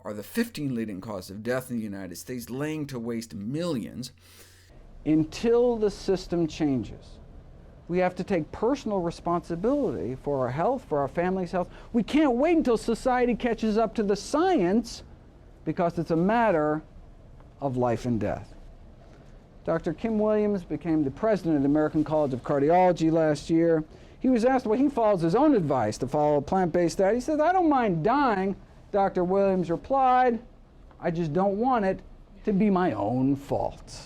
are the 15 leading causes of death in the United States, laying to waste millions. Until the system changes, we have to take personal responsibility for our health, for our family's health. We can't wait until society catches up to the science, because it's a matter of life and death. Dr. Kim Williams became the president of the American College of Cardiology last year. He was asked why he follows his own advice to follow a plant-based diet. He said, "I don't mind dying." Dr. Williams replied, "I just don't want it to be my own fault."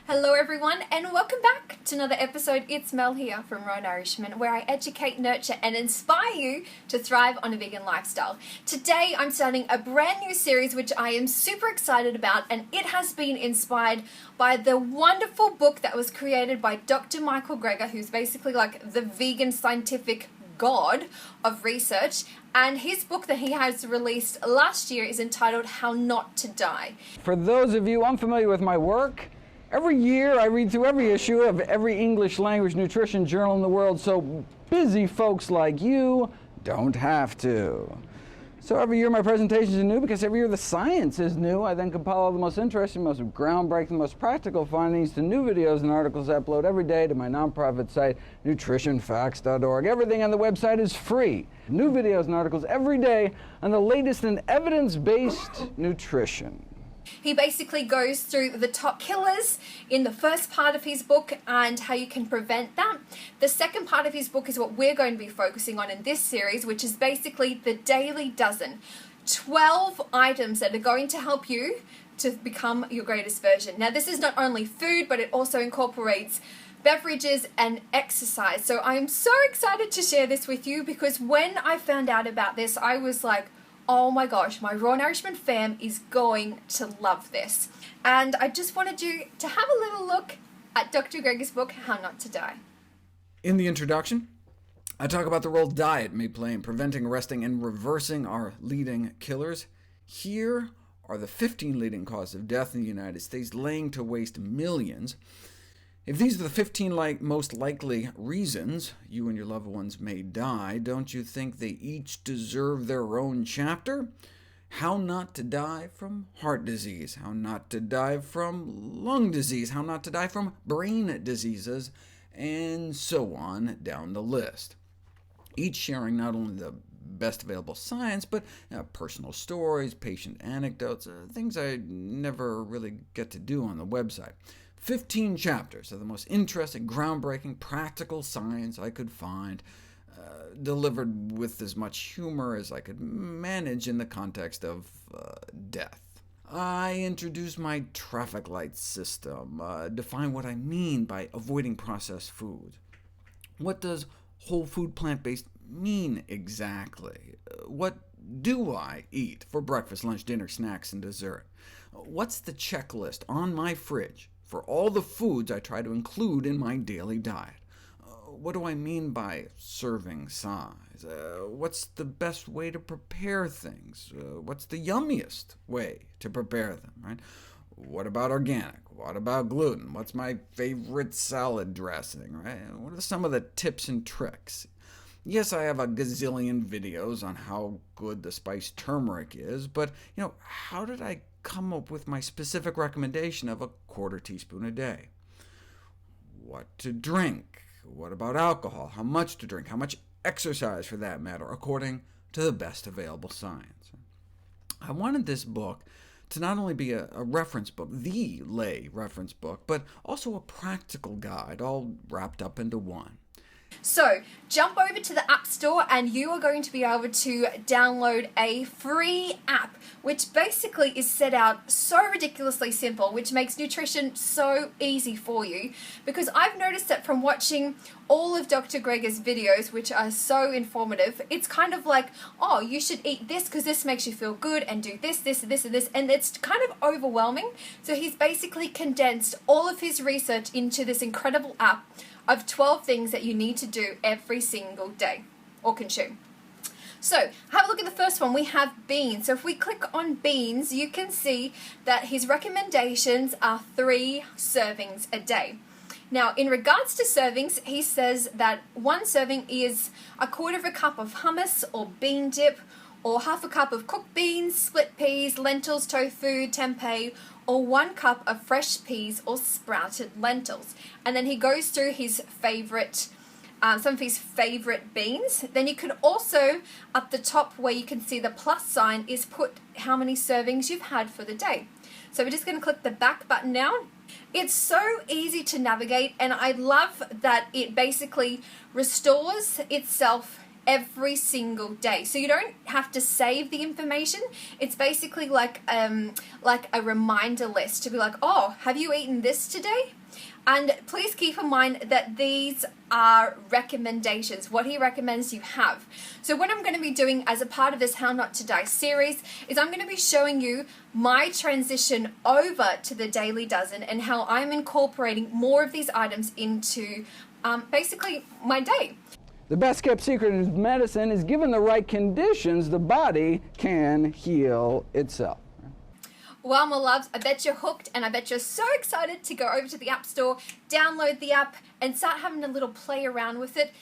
Hello everyone, and welcome back to another episode. It's Mel here from Nourishment, where I educate, nurture, and inspire you to thrive on a vegan lifestyle. Today I'm starting a brand new series which I am super excited about, and it has been inspired by the wonderful book that was created by Dr. Michael Greger, who's basically like the vegan scientific god of research. And his book that he has released last year is entitled How Not to Die. For those of you unfamiliar with my work, every year I read through every issue of every English language nutrition journal in the world, so busy folks like you don't have to. So every year my presentations are new because every year the science is new. I then compile all the most interesting, most groundbreaking, most practical findings to new videos and articles I upload every day to my nonprofit site, nutritionfacts.org. Everything on the website is free. New videos and articles every day on the latest in evidence-based nutrition. He basically goes through the top killers in the first part of his book and how you can prevent that. The second part of his book is what we're going to be focusing on in this series, which is basically the Daily Dozen. 12 items that are going to help you to become your greatest version. Now, this is not only food, but it also incorporates beverages and exercise. So I'm so excited to share this with you, because when I found out about this, I was like, oh my gosh, my Raw Nourishment fam is going to love this. And I just wanted you to have a little look at Dr. Greger's book, How Not to Die. In the introduction, I talk about the role diet may play in preventing, arresting, and reversing our leading killers. Here are the 15 leading causes of death in the United States, laying to waste millions. If these are the 15 most likely reasons you and your loved ones may die, don't you think they each deserve their own chapter? How not to die from heart disease, how not to die from lung disease, how not to die from brain diseases, and so on down the list. Each sharing not only the best available science, but personal stories, patient anecdotes, things I never really get to do on the website. 15 chapters of the most interesting, groundbreaking, practical science I could find, delivered with as much humor as I could manage in the context of death. I introduce my traffic light system, define what I mean by avoiding processed food. What does whole food plant-based mean exactly? What do I eat for breakfast, lunch, dinner, snacks, and dessert? What's the checklist on my fridge for all the foods I try to include in my daily diet? What do I mean by serving size? What's the best way to prepare things? What's the yummiest way to prepare them? Right? What about organic? What about gluten? What's my favorite salad dressing? Right? What are some of the tips and tricks? Yes, I have a gazillion videos on how good the spiced turmeric is, but how did I come up with my specific recommendation of a quarter teaspoon a day? What to drink? What about alcohol? How much to drink? How much exercise, for that matter, according to the best available science? I wanted this book to not only be a reference book, the lay reference book, but also a practical guide, all wrapped up into one. So jump over to the App Store and you are going to be able to download a free app, which basically is set out so ridiculously simple, which makes nutrition so easy for you. Because I've noticed that from watching all of Dr. Greger's videos, which are so informative, it's kind of like, oh, you should eat this because this makes you feel good, and do this, this, this, and this, and it's kind of overwhelming. So he's basically condensed all of his research into this incredible app of 12 things that you need to do every single day, or consume. So have a look at the first one. We have beans. So if we click on beans, you can see that his recommendations are 3 servings a day. Now, in regards to servings, he says that 1 serving is 1/4 cup of hummus or bean dip, or half a cup of cooked beans, split peas, lentils, tofu, tempeh, or 1 cup of fresh peas or sprouted lentils. And then he goes through his favorite, some of his favorite beans. Then you can also, at the top where you can see the plus sign, is put how many servings you've had for the day. So we're just going to click the back button now. It's so easy to navigate, and I love that it basically restores itself every single day. So you don't have to save the information. It's basically like a reminder list to be like, oh, have you eaten this today? And please keep in mind that these are recommendations, what he recommends you have. So what I'm going to be doing as a part of this How Not to Die series is I'm going to be showing you my transition over to the Daily Dozen and how I'm incorporating more of these items into basically my day. The best kept secret in medicine is given the right conditions, the body can heal itself. Well, my loves, I bet you're hooked, and I bet you're so excited to go over to the App Store, download the app, and start having a little play around with it.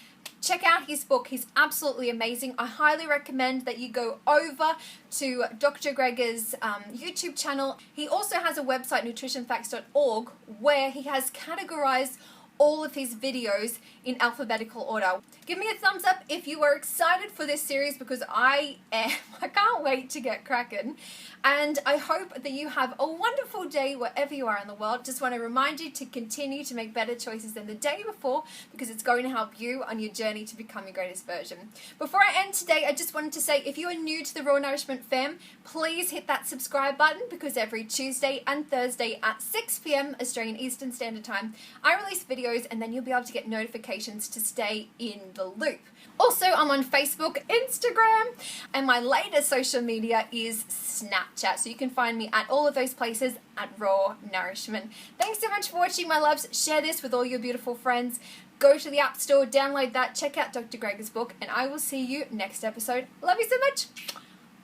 Check out his book. He's absolutely amazing. I highly recommend that you go over to Dr. Greger's YouTube channel. He also has a website, nutritionfacts.org, where he has categorized all of his videos in alphabetical order. Give me a thumbs up if you are excited for this series, because I am. I can't wait to get cracking. And I hope that you have a wonderful day wherever you are in the world. Just want to remind you to continue to make better choices than the day before, because it's going to help you on your journey to become your greatest version. Before I end today, I just wanted to say, if you are new to the Raw Nourishment fam, please hit that subscribe button, because every Tuesday and Thursday at 6 p.m. Australian Eastern Standard Time, I release videos, and then you'll be able to get notifications to stay in the loop. Also, I'm on Facebook, Instagram, and my latest social media is Snapchat. So you can find me at all of those places at Raw Nourishment. Thanks so much for watching, my loves. Share this with all your beautiful friends. Go to the App Store, download that, check out Dr. Greger's book, and I will see you next episode. Love you so much.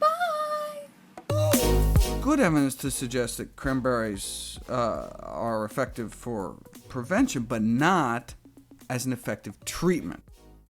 Bye. Good evidence to suggest that cranberries are effective for prevention, but not as an effective treatment.